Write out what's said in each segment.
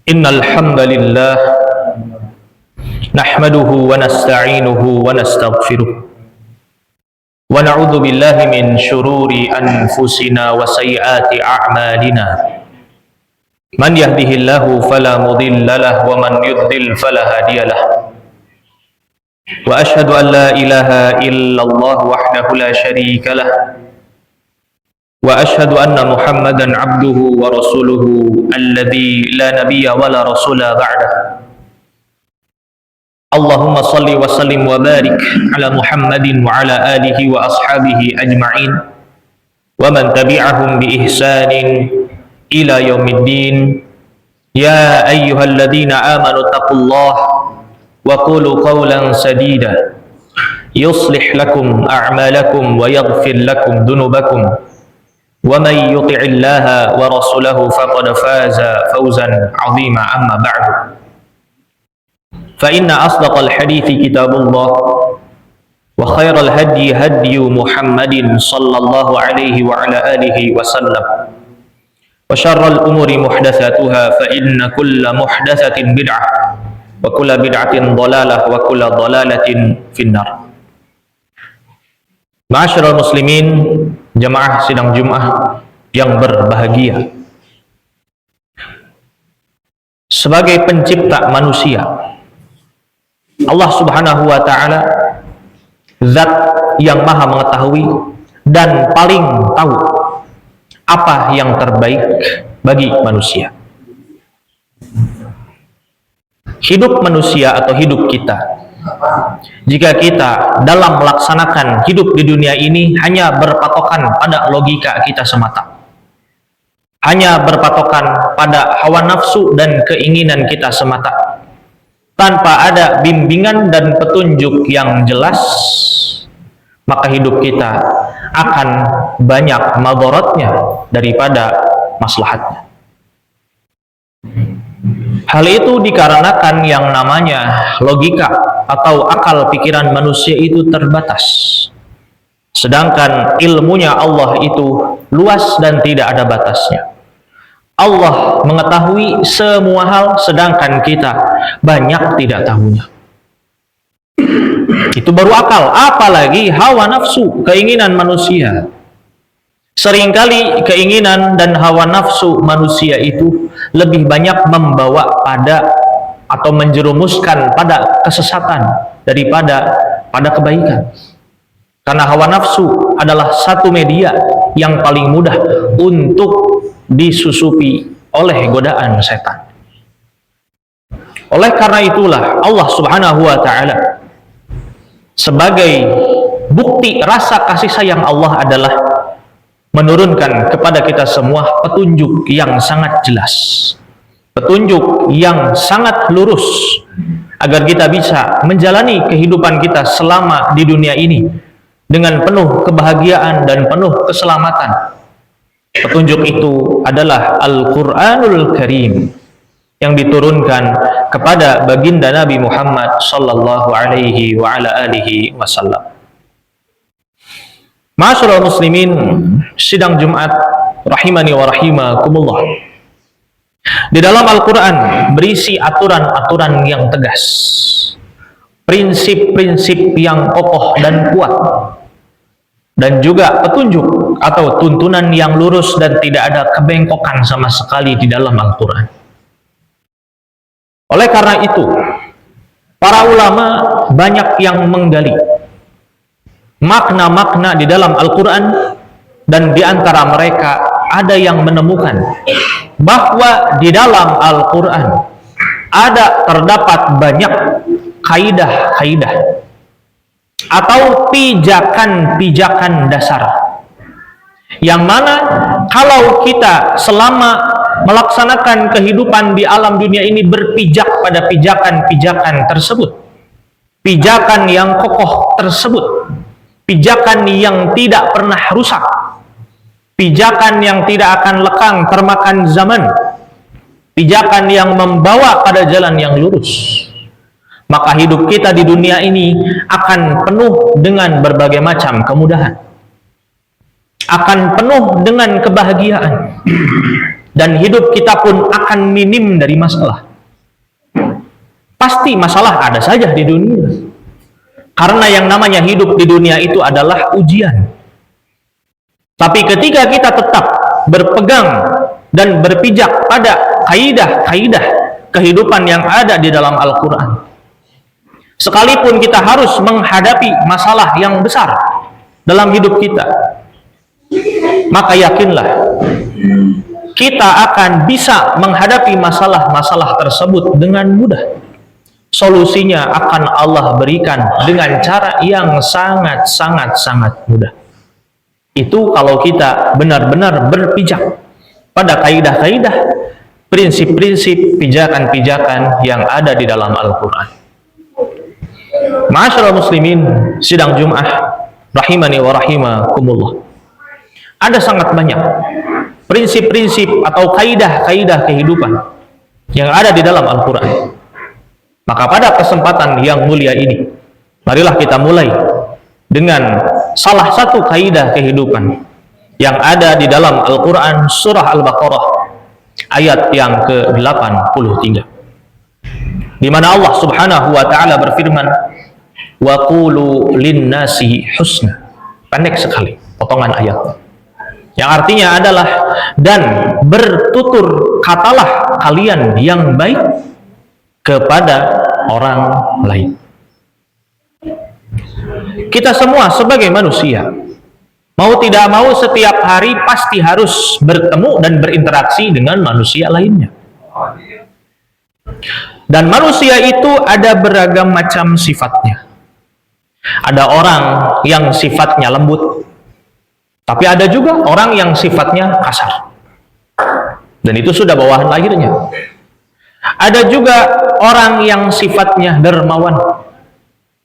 Innal hamdalillah nahmaduhu wa nasta'inuhu wa nastaghfiruh wa na'udzu billahi min shururi anfusina wa sayyiati a'malina. Man yahdihillahu fala mudilla lahu wa man yudlil fala hadiyalah. Wa ashhadu an la ilaha illallah wahdahu la syarika lah. Wa ashhadu anna Muhammadan abduhu wa rasuluhu alladzi la nabiyya wa la rasula ba'dah. Allahumma salli wa sallim wa barik ala Muhammadin wa ala alihi wa ashabihi ajma'in wa man tabi'ahum bi ihsanin ila yaumiddin. Ya ayyuhalladzina amanu taqullaha wa qulu qawlan sadida yuslih lakum a'malakum wa yaghfir lakum dhunubakum. Wa may yuti'illaha wa rasulahu faqad faza fawzan 'azima. Amma ba'du. Fa inna asdaqal hadithi kitabullah wa khairal hadyi hadyu Muhammadin sallallahu alaihi wa ala alihi wa sallam. Wa syarral umuri muhdatsatuha fa inna kulla muhdatsatin bid'ah wa kulla bid'atin dhalalah wa kulla dhalalatin finnar. Ma'asyiral muslimin, jamaah sidang Jumat yang berbahagia. Sebagai pencipta manusia, Allah Subhanahu wa taala zat yang maha mengetahui dan paling tahu apa yang terbaik bagi manusia. Hidup manusia atau hidup kita, jika kita dalam melaksanakan hidup di dunia ini hanya berpatokan pada logika kita semata, hanya berpatokan pada hawa nafsu dan keinginan kita semata, tanpa ada bimbingan dan petunjuk yang jelas, maka hidup kita akan banyak madaratnya daripada maslahatnya. Hal itu dikarenakan yang namanya logika atau akal pikiran manusia itu terbatas. Sedangkan ilmunya Allah itu luas dan tidak ada batasnya. Allah mengetahui semua hal, sedangkan kita banyak tidak tahunya. Itu baru akal, apalagi hawa nafsu, keinginan manusia. Seringkali keinginan dan hawa nafsu manusia itu lebih banyak membawa pada atau menjerumuskan pada kesesatan daripada pada kebaikan. Karena hawa nafsu adalah satu media yang paling mudah untuk disusupi oleh godaan setan. Oleh karena itulah Allah Subhanahu wa taala sebagai bukti rasa kasih sayang Allah adalah menurunkan kepada kita semua petunjuk yang sangat jelas, petunjuk yang sangat lurus, agar kita bisa menjalani kehidupan kita selama di dunia ini dengan penuh kebahagiaan dan penuh keselamatan. Petunjuk itu adalah Al-Quranul Karim yang diturunkan kepada baginda Nabi Muhammad sallallahu alaihi wa ala alihi wasallam. Ma'asyiral muslimin, sidang Jumat rahimani wa rahimakumullah. Di dalam Al-Quran berisi aturan-aturan yang tegas, prinsip-prinsip yang kokoh dan kuat, dan juga petunjuk atau tuntunan yang lurus dan tidak ada kebengkokan sama sekali di dalam Al-Quran. Oleh karena itu, para ulama banyak yang menggali makna-makna di dalam Al-Quran, dan di antara mereka ada yang menemukan bahwa di dalam Al-Quran terdapat banyak kaidah-kaidah atau pijakan-pijakan dasar, yang mana kalau kita selama melaksanakan kehidupan di alam dunia ini berpijak pada pijakan-pijakan tersebut, pijakan yang kokoh tersebut, pijakan yang tidak pernah rusak, pijakan yang tidak akan lekang termakan zaman, pijakan yang membawa pada jalan yang lurus, maka hidup kita di dunia ini akan penuh dengan berbagai macam kemudahan, akan penuh dengan kebahagiaan. dan hidup kita pun akan minim dari masalah. Pasti masalah ada saja di dunia. Karena yang namanya hidup di dunia itu adalah ujian. Tapi ketika kita tetap berpegang dan berpijak pada kaidah-kaidah kehidupan yang ada di dalam Al-Quran, sekalipun kita harus menghadapi masalah yang besar dalam hidup kita, maka yakinlah kita akan bisa menghadapi masalah-masalah tersebut dengan mudah. Solusinya akan Allah berikan dengan cara yang sangat mudah. Itu kalau kita benar-benar berpijak pada kaidah-kaidah, prinsip-prinsip, pijakan-pijakan yang ada di dalam Al-Quran. Ma'asyiral muslimin, sidang Jum'ah rahimani wa rahimakumullah. Ada sangat banyak prinsip-prinsip atau kaidah-kaidah kehidupan yang ada di dalam Al-Quran. Maka pada kesempatan yang mulia ini, marilah kita mulai dengan salah satu kaidah kehidupan yang ada di dalam Al-Quran, surah Al-Baqarah ayat yang ke-83, di mana Allah Subhanahu wa taala berfirman, wa qulu linnasi husna. Pendek sekali potongan ayat, yang artinya adalah, dan bertutur katalah kalian yang baik kepada orang lain. Kita semua sebagai manusia, mau tidak mau setiap hari pasti harus bertemu dan berinteraksi dengan manusia lainnya. Dan manusia itu ada beragam macam sifatnya. Ada orang yang sifatnya lembut, tapi ada juga orang yang sifatnya kasar, dan itu sudah bawaan lahirnya. Ada juga orang yang sifatnya dermawan,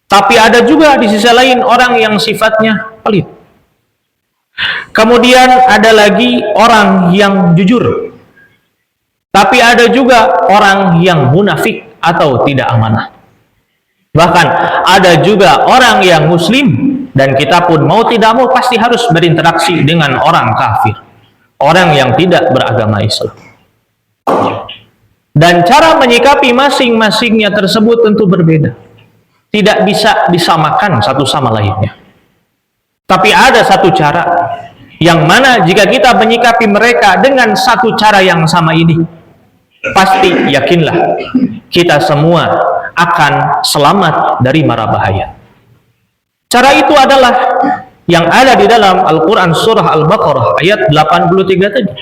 tapi ada juga di sisi lain orang yang sifatnya pelit. Kemudian ada lagi orang yang jujur, tapi ada juga orang yang munafik atau tidak amanah. Bahkan ada juga orang yang muslim, dan kita pun mau tidak mau pasti harus berinteraksi dengan orang kafir, orang yang tidak beragama Islam. Dan cara menyikapi masing-masingnya tersebut tentu berbeda. Tidak bisa disamakan satu sama lainnya. Tapi ada satu cara yang mana jika kita menyikapi mereka dengan satu cara yang sama ini, pasti yakinlah kita semua akan selamat dari mara bahaya. Cara itu adalah yang ada di dalam Al-Quran surah Al-Baqarah ayat 83 tadi,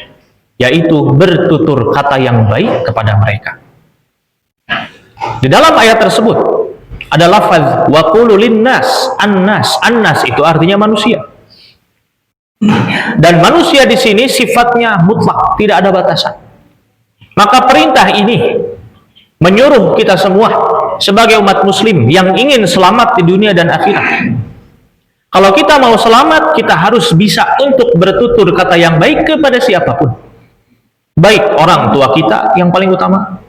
yaitu bertutur kata yang baik kepada mereka. Di dalam ayat tersebut ada lafaz wa qulu linnas, annas itu artinya manusia. Dan manusia di sini sifatnya mutlak, tidak ada batasan. Maka perintah ini menyuruh kita semua sebagai umat muslim yang ingin selamat di dunia dan akhirat. Kalau kita mau selamat, kita harus bisa untuk bertutur kata yang baik kepada siapapun. Baik orang tua kita yang paling utama,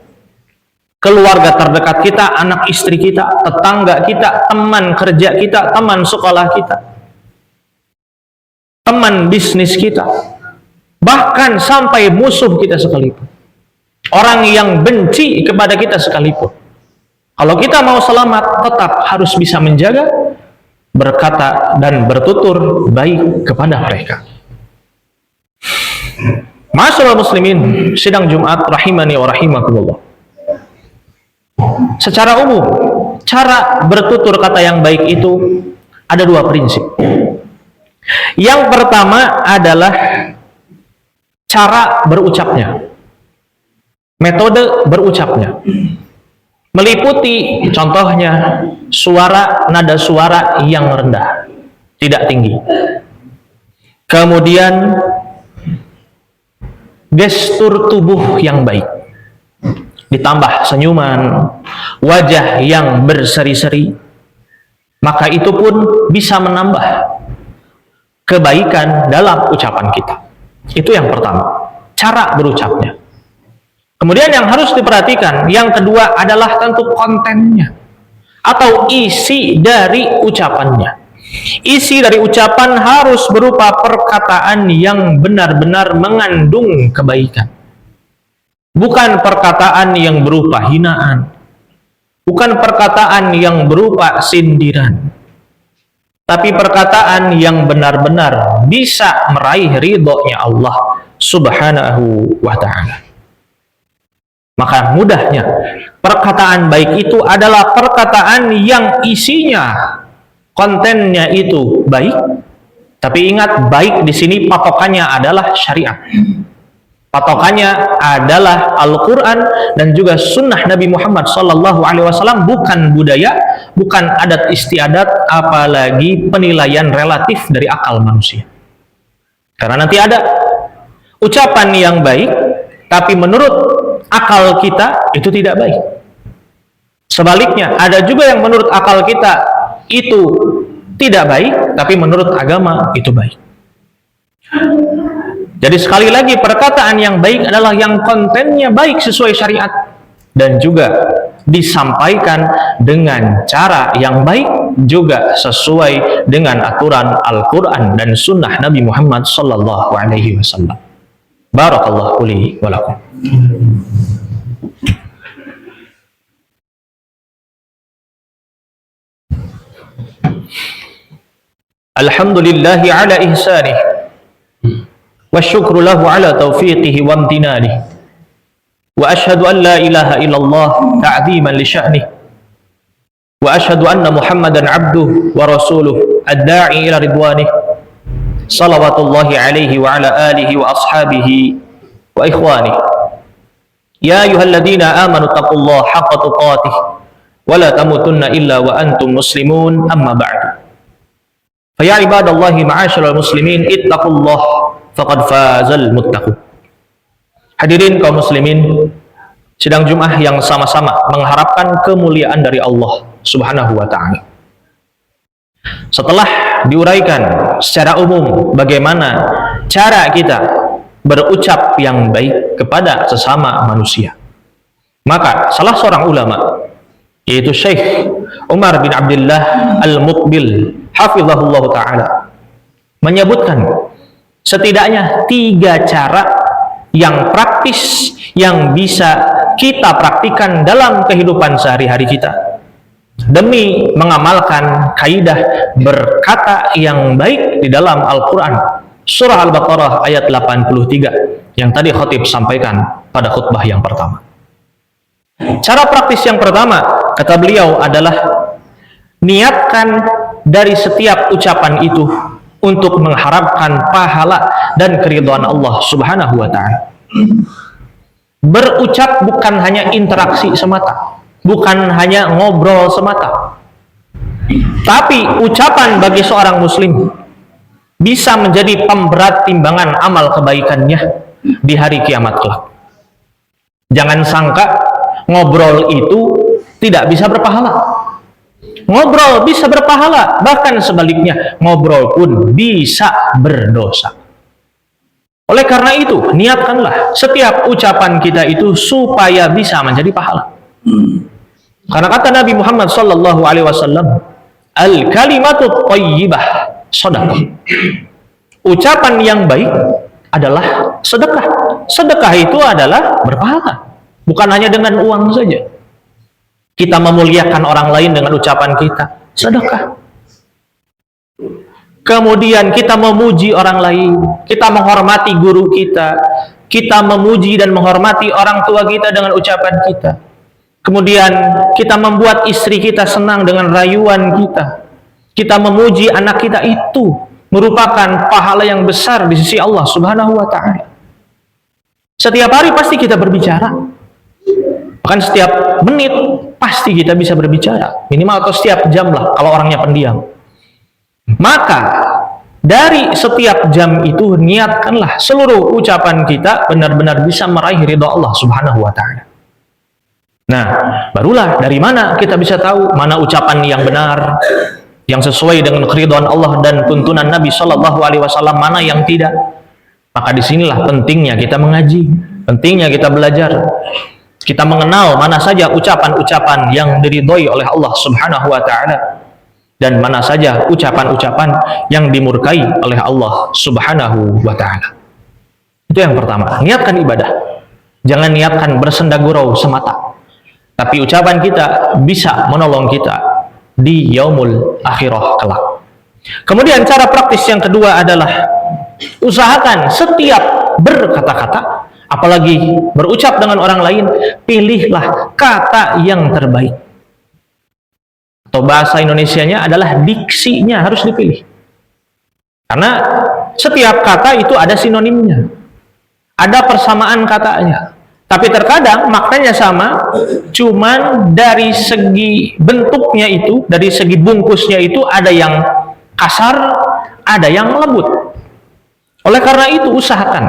keluarga terdekat kita, anak istri kita, tetangga kita, teman kerja kita, teman sekolah kita, teman bisnis kita, bahkan sampai musuh kita sekalipun, orang yang benci kepada kita sekalipun. Kalau kita mau selamat, tetap harus bisa menjaga, berkata dan bertutur baik kepada mereka. Ma'asyiral muslimin, sidang Jumat rahimani wa rahimakumullah. Secara umum, cara bertutur kata yang baik itu ada dua prinsip. Yang pertama adalah cara berucapnya, metode berucapnya, meliputi contohnya nada suara yang rendah, tidak tinggi. Kemudian gestur tubuh yang baik, ditambah senyuman, wajah yang berseri-seri, maka itu pun bisa menambah kebaikan dalam ucapan kita. Itu yang pertama, cara berucapnya. Kemudian yang harus diperhatikan, yang kedua adalah tentu kontennya atau isi dari ucapannya. Isi dari ucapan harus berupa perkataan yang benar-benar mengandung kebaikan, bukan perkataan yang berupa hinaan, bukan perkataan yang berupa sindiran, tapi perkataan yang benar-benar bisa meraih ridhonya Allah Subhanahu wa ta'ala. Maka mudahnya, perkataan baik itu adalah perkataan yang isinya, kontennya itu baik. Tapi ingat, baik di sini patokannya adalah syariat. Patokannya adalah Al-Quran dan juga sunnah Nabi Muhammad SAW, bukan budaya, bukan adat istiadat, apalagi penilaian relatif dari akal manusia. Karena nanti ada ucapan yang baik, tapi menurut akal kita itu tidak baik. Sebaliknya, ada juga yang menurut akal kita itu tidak baik, tapi menurut agama itu baik. Jadi sekali lagi, perkataan yang baik adalah yang kontennya baik sesuai syariat dan juga disampaikan dengan cara yang baik, juga sesuai dengan aturan Al-Quran dan sunnah Nabi Muhammad SAW. Barakallahu li wa lakum. Alhamdulillahi ala ihsanih wa syukru lahu ala taufiqihi wa amtinanih wa ashhadu an la ilaha illallah ta'ziman li sya'nih wa ashhadu anna Muhammadan abduhu wa rasuluh ad-da'i ila ridwanih salawatullahi alaihi wa ala alihi wa ashabihi wa ikhwanih. Ya ayyuhalladzina amanu taqullaha haqqa tuqatih wa la tamutunna illa wa antum muslimun, amma ba'du. Fa ya ibadallahi ma'asyiral muslimin, ittaqullaha faqad fazal muttaqun. Hadirin kaum muslimin, sidang Jumat yang sama-sama mengharapkan kemuliaan dari Allah Subhanahu wa ta'ala. Setelah diuraikan secara umum bagaimana cara kita berucap yang baik kepada sesama manusia, maka salah seorang ulama, yaitu Syekh Umar bin Abdullah Al-Muqbil hafizahullah ta'ala, menyebutkan setidaknya 3 cara yang praktis yang bisa kita praktikan dalam kehidupan sehari-hari kita demi mengamalkan kaidah berkata yang baik di dalam Al-Quran, surah Al-Baqarah ayat 83 yang tadi khatib sampaikan pada khutbah yang pertama. Cara praktis yang pertama, kata beliau, adalah niatkan dari setiap ucapan itu untuk mengharapkan pahala dan keridhaan Allah Subhanahu wa ta'ala. Berucap bukan hanya interaksi semata, bukan hanya ngobrol semata, tapi ucapan bagi seorang muslim bisa menjadi pemberat timbangan amal kebaikannya di hari kiamat kelak. Jangan sangka ngobrol itu tidak bisa berpahala. Ngobrol bisa berpahala, bahkan sebaliknya, ngobrol pun bisa berdosa. Oleh karena itu, niatkanlah setiap ucapan kita itu supaya bisa menjadi pahala. Karena kata Nabi Muhammad SAW, al-kalimatu thayyibah sedekah. Ucapan yang baik adalah sedekah. Sedekah itu adalah berpahala, bukan hanya dengan uang saja. Kita memuliakan orang lain dengan ucapan kita, sedekah. Kemudian kita memuji orang lain, kita menghormati guru kita, kita memuji dan menghormati orang tua kita dengan ucapan kita. Kemudian kita membuat istri kita senang dengan rayuan kita. Kita memuji anak kita, itu merupakan pahala yang besar di sisi Allah Subhanahu wa ta'ala. Setiap hari pasti kita berbicara. Bahkan setiap menit pasti kita bisa berbicara. Minimal atau setiap jam lah kalau orangnya pendiam. Maka dari setiap jam itu niatkanlah seluruh ucapan kita benar-benar bisa meraih ridha Allah Subhanahu wa ta'ala. Nah, barulah dari mana kita bisa tahu mana ucapan yang benar, yang sesuai dengan keridhaan Allah dan tuntunan Nabi Shallallahu Alaihi Wasallam, mana yang tidak. Maka disinilah pentingnya kita mengaji, pentingnya kita belajar, kita mengenal mana saja ucapan-ucapan yang diridhoi oleh Allah Subhanahu wa ta'ala dan mana saja ucapan-ucapan yang dimurkai oleh Allah Subhanahu wa ta'ala. Itu yang pertama, niatkan ibadah Jangan niatkan bersenda gurau semata, tapi ucapan kita bisa menolong kita di yaumul akhirah kelak. Kemudian cara praktis yang kedua adalah usahakan setiap berkata-kata, apalagi berucap dengan orang lain, pilihlah kata yang terbaik. Atau bahasa Indonesianya adalah diksinya harus dipilih. Karena setiap kata itu ada sinonimnya, ada persamaan katanya. Tapi terkadang maknanya sama, cuman dari segi bentuknya itu, dari segi bungkusnya itu ada yang kasar, ada yang lembut. Oleh karena itu usahakan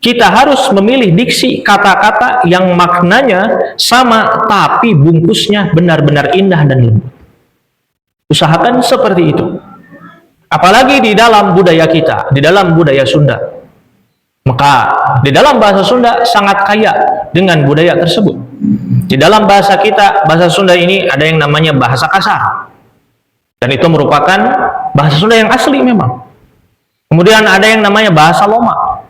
kita harus memilih diksi kata-kata yang maknanya sama, tapi bungkusnya benar-benar indah dan lembut. Usahakan seperti itu. Apalagi di dalam budaya kita, di dalam budaya Sunda. Maka di dalam bahasa Sunda sangat kaya dengan budaya tersebut. Di dalam bahasa kita, bahasa Sunda ini ada yang namanya bahasa kasar. Dan itu merupakan bahasa Sunda yang asli memang. Kemudian ada yang namanya bahasa Loma.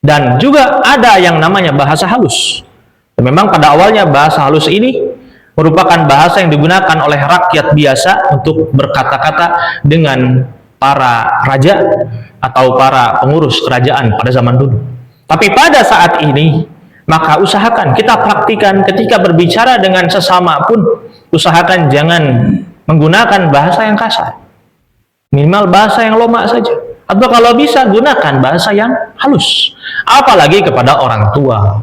Dan juga ada yang namanya bahasa halus. Dan memang pada awalnya bahasa halus ini merupakan bahasa yang digunakan oleh rakyat biasa untuk berkata-kata dengan para raja atau para pengurus kerajaan pada zaman dulu. Tapi pada saat ini, maka usahakan kita praktikan ketika berbicara dengan sesama pun, usahakan jangan menggunakan bahasa yang kasar. Minimal bahasa yang loma saja. Atau kalau bisa, gunakan bahasa yang halus. Apalagi kepada orang tua.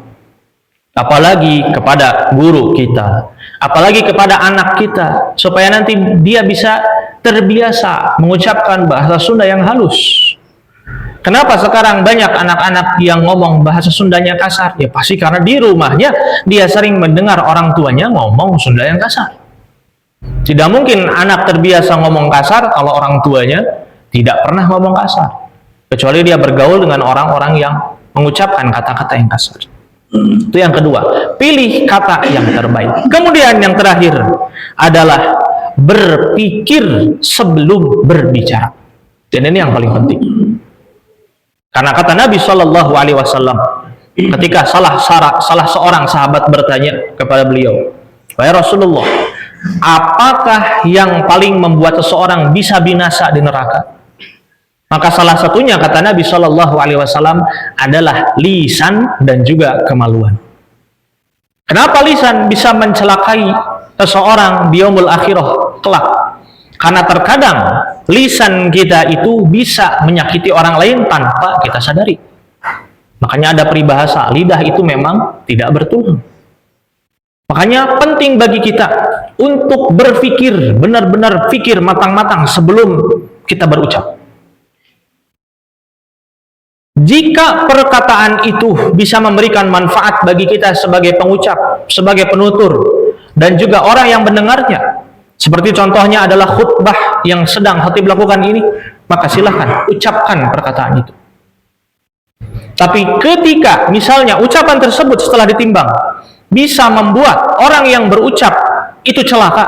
Apalagi kepada guru kita. Apalagi kepada anak kita. Supaya nanti dia bisa terbiasa mengucapkan bahasa Sunda yang halus. Kenapa sekarang banyak anak-anak yang ngomong bahasa Sundanya kasar? Ya pasti karena di rumahnya dia sering mendengar orang tuanya ngomong Sunda yang kasar. Tidak mungkin anak terbiasa ngomong kasar kalau orang tuanya tidak pernah ngomong kasar. Kecuali dia bergaul dengan orang-orang yang mengucapkan kata-kata yang kasar. Itu yang kedua, pilih kata yang terbaik. Kemudian yang terakhir adalah berpikir sebelum berbicara. Dan ini yang paling penting. Karena kata Nabi Shallallahu Alaihi Wasallam, ketika salah seorang sahabat bertanya kepada beliau, "Wahai Rasulullah, apakah yang paling membuat seseorang bisa binasa di neraka?" Maka salah satunya kata Nabi Shallallahu Alaihi Wasallam adalah lisan dan juga kemaluan. Kenapa lisan bisa mencelakai seseorang di yaumul akhirah kelak? Karena terkadang lisan kita itu bisa menyakiti orang lain tanpa kita sadari. Makanya ada peribahasa, lidah itu memang tidak bertulang. Makanya penting bagi kita untuk berpikir, benar-benar pikir matang-matang sebelum kita berucap. Jika perkataan itu bisa memberikan manfaat bagi kita sebagai pengucap, sebagai penutur, dan juga orang yang mendengarnya, seperti contohnya adalah khutbah yang sedang khatib lakukan ini, maka silahkan ucapkan perkataan itu. Tapi ketika misalnya ucapan tersebut setelah ditimbang bisa membuat orang yang berucap itu celaka,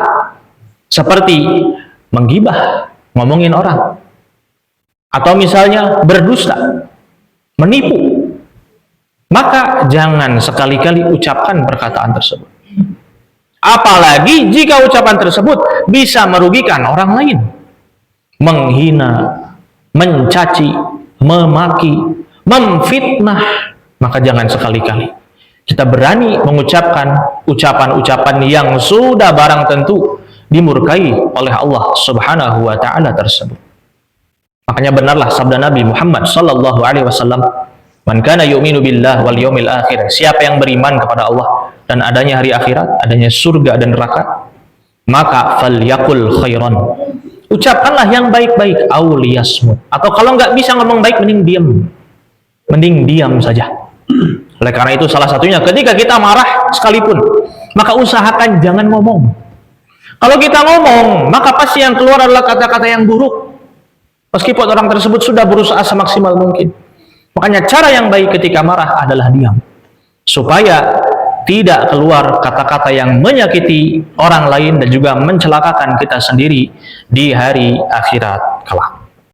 seperti menggibah, ngomongin orang, atau misalnya berdusta, menipu, maka jangan sekali-kali ucapkan perkataan tersebut. Apalagi jika ucapan tersebut bisa merugikan orang lain, menghina, mencaci, memaki, memfitnah, maka jangan sekali-kali kita berani mengucapkan ucapan-ucapan yang sudah barang tentu dimurkai oleh Allah Subhanahu wa taala tersebut. Makanya benarlah sabda Nabi Muhammad sallallahu alaihi wasallam, "Man kana yu'minu billah wal yawmil akhir." Siapa yang beriman kepada Allah dan adanya hari akhirat, adanya surga dan neraka, maka falyaqul khairan. Ucapkanlah yang baik-baik, aw liyasmut. Atau kalau nggak bisa ngomong baik, mending diam. Mending diam saja. Oleh karena itu salah satunya ketika kita marah sekalipun, maka usahakan jangan ngomong. Kalau kita ngomong, maka pasti yang keluar adalah kata-kata yang buruk. Meskipun orang tersebut sudah berusaha semaksimal mungkin. Makanya cara yang baik ketika marah adalah diam. Supaya tidak keluar kata-kata yang menyakiti orang lain dan juga mencelakakan kita sendiri di hari akhirat kelak.